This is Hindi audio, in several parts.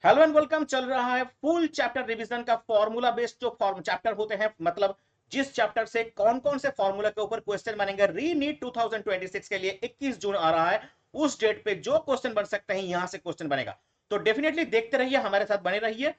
Hello and welcome. चल रहा है फुल चैप्टर रिवीजन का फॉर्मूला बेस्ड जो फॉर्म चैप्टर होते हैं, मतलब जिस चैप्टर से कौन कौन से फॉर्मूला के ऊपर क्वेश्चन बनेंगे। री नीट 2026 के लिए 21 जून आ रहा है, उस डेट पे जो क्वेश्चन बन सकते हैं यहां से क्वेश्चन बनेगा। तो डेफिनेटली देखते रहिए, हमारे साथ बने रहिए।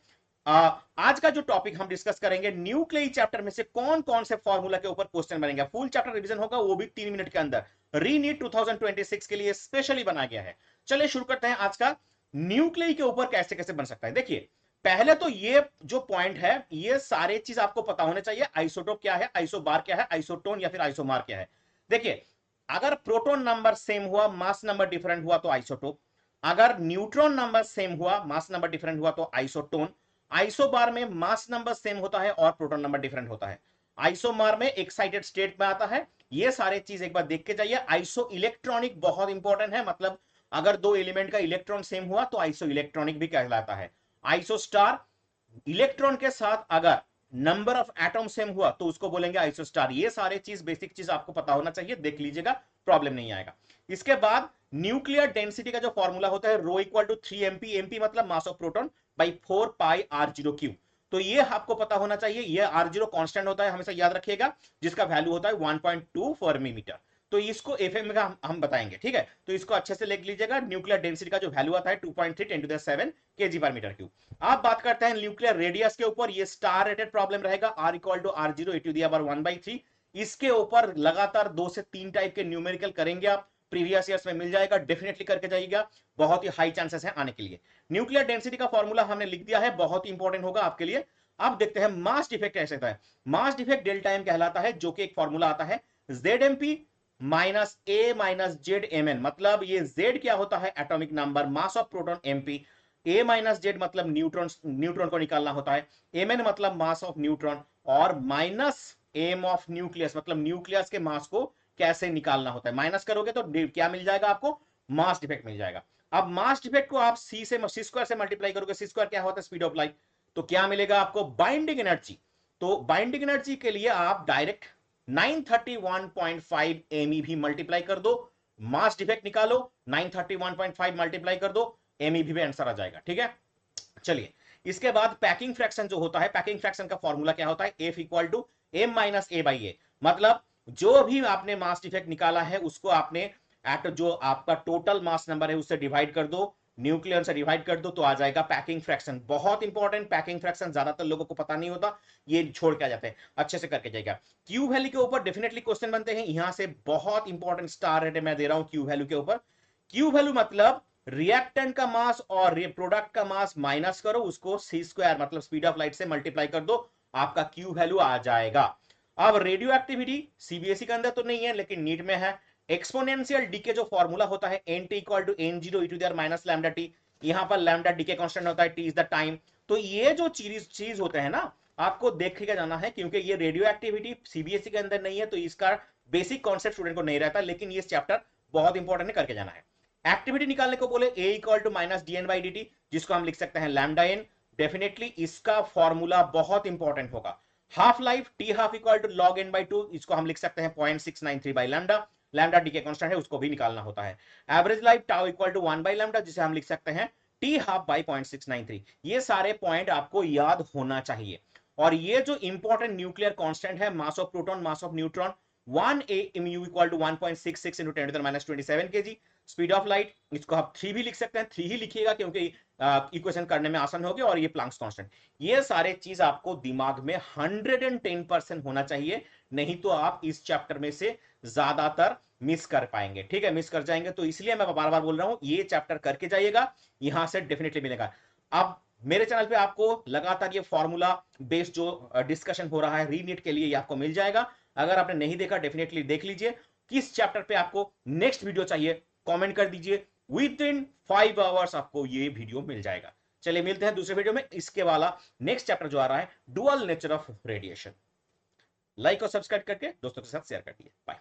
आज का जो टॉपिक हम डिस्कस करेंगे, न्यूक्लियर चैप्टर में से कौन कौन से फॉर्मूला के ऊपर क्वेश्चन बनेंगे। फुल चैप्टर रिवीजन होगा, वो भी 3 मिनट के अंदर। री नीट 2026 के लिए स्पेशली बनाया गया है। चलिए शुरू करते हैं आज का। न्यूक्लियर के ऊपर कैसे कैसे बन सकता है, देखिए पहले तो ये जो पॉइंट है, ये सारे चीज आपको पता होने चाहिए। आइसोटोप क्या है, आइसोबार क्या है, आइसोटोन या फिर आइसोमार क्या है। देखिए, अगर प्रोटॉन नंबर सेम हुआ, मास नंबर डिफरेंट हुआ तो आइसोटोप। अगर न्यूट्रॉन नंबर सेम हुआ, मास नंबर डिफरेंट हुआ तो आइसोटोन। आइसोबार में मास नंबर सेम होता है और प्रोटॉन नंबर डिफरेंट होता है। आइसोमार में एक्साइटेड स्टेट में आता है। ये सारे चीज एक बार देख के जाइए। आइसो इलेक्ट्रॉनिक बहुत इंपॉर्टेंट है, मतलब अगर दो एलिमेंट का इलेक्ट्रॉन सेम हुआ तो आइसो इलेक्ट्रॉनिक भी कहलाता है। आइसो स्टार, इलेक्ट्रॉन के साथ अगर नंबर ऑफ एटम सेम हुआ तो उसको बोलेंगे आइसो स्टार। ये सारे चीज बेसिक चीज आपको पता होना चाहिए, देख लीजिएगा, प्रॉब्लम नहीं आएगा। इसके बाद न्यूक्लियर डेंसिटी का जो फॉर्मूला होता है, rho equal to 3 MP। MP मतलब मास of proton by 4πr0 Q. तो ये आपको पता होना चाहिए। ये r0 कांस्टेंट होता है, हमेशा याद रखिएगा, जिसका वैल्यू होता है 1.2 फर्मी मीटर। तो इसको एफएम में हम बताएंगे, ठीक है। तो इसको अच्छे से लिख लीजिएगा। न्यूक्लियर डेंसिटी का जो वैल्यू आता है 2.3 10⁷ kg पर मीटर क्यूब। आप बात करते हैं न्यूक्लियर रेडियस के ऊपर, ये स्टार रेटेड प्रॉब्लम रहेगा। r equal to r0 1/3। इसके ऊपर लगातार 2 से 3 टाइप के न्यूमेरिकल करेंगे आप, प्रीवियस ईयर्स में मिल जाएगा, डेफिनेटली करके जाइएगा, बहुत ही हाई चांसेस है आने के लिए। न्यूक्लियर डेंसिटी का फॉर्मूला हमने लिख दिया है, बहुत ही इंपॉर्टेंट होगा आपके लिए। अब देखते हैं मास डिफेक्ट कैसे होता है। मास डिफेक्ट डेल्टा एम कहलाता है, जो कि एक फॉर्मूला आता है ZMP माइनस ए माइनस जेड एम एन। मतलब ये Z क्या होता है, atomic number, mass of proton MP। A minus Z मतलब न्यूट्रॉन, न्यूट्रॉन को निकालना होता है। एम एन मतलब मास ऑफ न्यूट्रॉन, और माइनस एम ऑफ न्यूक्लियस मतलब न्यूक्लियस के मास को कैसे निकालना होता है। माइनस करोगे तो क्या मिल जाएगा आपको, मास डिफेक्ट मिल जाएगा। अब मास डिफेक्ट को आप सी स्क्वायर से मल्टीप्लाई करोगे। सी स्क्वायर क्या होता है, स्पीड ऑफ लाइट। तो क्या मिलेगा आपको, बाइंडिंग एनर्जी। तो बाइंडिंग एनर्जी के लिए आप डायरेक्ट 931.5 MeV भी मल्टीप्लाई कर दो, मास डिफेक्ट निकालो, 931.5 मल्टीप्लाई कर दो, MeV भी आंसर आ जाएगा, ठीक है। चलिए, इसके बाद पैकिंग फ्रैक्शन जो होता है, पैकिंग फ्रैक्शन का फॉर्मूला क्या होता है, F equal to M minus A by A। मतलब जो भी आपने मास डिफेक्ट निकाला है उसको आपने एट जो आपका टोटल मास नंबर है उससे डिवाइड कर दो, न्यूक्लियर से डिवाइड कर दो, तो आ जाएगा पैकिंग फ्रैक्शन। बहुत इंपॉर्टेंट, पैकिंग फ्रैक्शन ज्यादातर लोगों को पता नहीं होता, ये छोड़ के आ जाते हैं, अच्छे से करके जाएगा। क्यू वैल्यू के ऊपर डेफिनेटली क्वेश्चन बनते हैं, यहां से बहुत इंपॉर्टेंट स्टार रेट मैं दे रहा हूं क्यू वैल्यू के ऊपर। क्यू वैल्यू मतलब रिएक्टेंट का मास और प्रोडक्ट का मास माइनस करो, उसको सी स्क्वायर मतलब स्पीड ऑफ लाइट से मल्टीप्लाई कर दो, आपका क्यू वैल्यू आ जाएगा। अब रेडियो एक्टिविटी सीबीएसई के अंदर तो नहीं है लेकिन नीट में है। एक्सपोनेंशियल डीके जो फॉर्मूला होता है, nt equal to n0 e to the minus lambda T. यहां पर लैम्डा डीके कांस्टेंट होता है, टी इज द टाइम। तो ये जो चीज होते हैं ना, आपको देख के जाना है, क्योंकि ये रेडियो एक्टिविटी सीबीएसई के अंदर नहीं है, तो इसका बेसिक कॉन्सेप्ट स्टूडेंट को नहीं रहता, लेकिन ये चैप्टर बहुत इंपॉर्टेंट है, करके जाना है। एक्टिविटी निकालने को बोले a equal to minus D N by D T, जिसको हम लिख सकते हैं लैम्डा एन। डेफिनेटली इसका फॉर्मूला बहुत इंपॉर्टेंट होगा। Half life T half equal to log N by 2, इसको हम लिख सकते हैं 0.693 बाई लैम्डा। लैम्डा डी के कांस्टेंट है, उसको भी निकालना होता है। Average life tau equal to 1 by lambda, जिसे हम लिख सकते हैं टी हाफ बाई 0.693। ये सारे पॉइंट आपको याद होना चाहिए। और ये जो इंपॉर्टेंट न्यूक्लियर कांस्टेंट है, mass of proton, mass of neutron, 1 mu equal to 1.66 into 10 to the minus 27 kg। Speed of light, इसको आप 3 भी लिख सकते हैं, 3 ही लिखिएगा क्योंकि इक्वेशन करने में आसान होगी, और ये प्लैंक्स कांस्टेंट। ये सारे चीज आपको दिमाग में 110% होना चाहिए, नहीं तो आप इस चैप्टर में से ज्यादातर मिस कर पाएंगे, ठीक है, मिस कर जाएंगे। तो इसलिए मैं बार बार बोल रहा हूं, ये चैप्टर करके जाइएगा, यहां से डेफिनेटली मिलेगा। अब मेरे चैनल पे आपको लगातार ये फॉर्मूला बेस्ड जो डिस्कशन हो रहा है रीनीट के लिए, ये आपको मिल जाएगा। अगर आपने नहीं देखा, डेफिनेटली देख लीजिए। किस चैप्टर पे आपको नेक्स्ट वीडियो चाहिए, कमेंट कर दीजिए, विद इन 5 आवर्स आपको ये वीडियो मिल जाएगा। चलिए मिलते हैं दूसरे वीडियो में। इसके वाला नेक्स्ट चैप्टर जो आ रहा है, dual nature of radiation. Like और सब्सक्राइब करके दोस्तों के साथ शेयर कर दिए। बाय।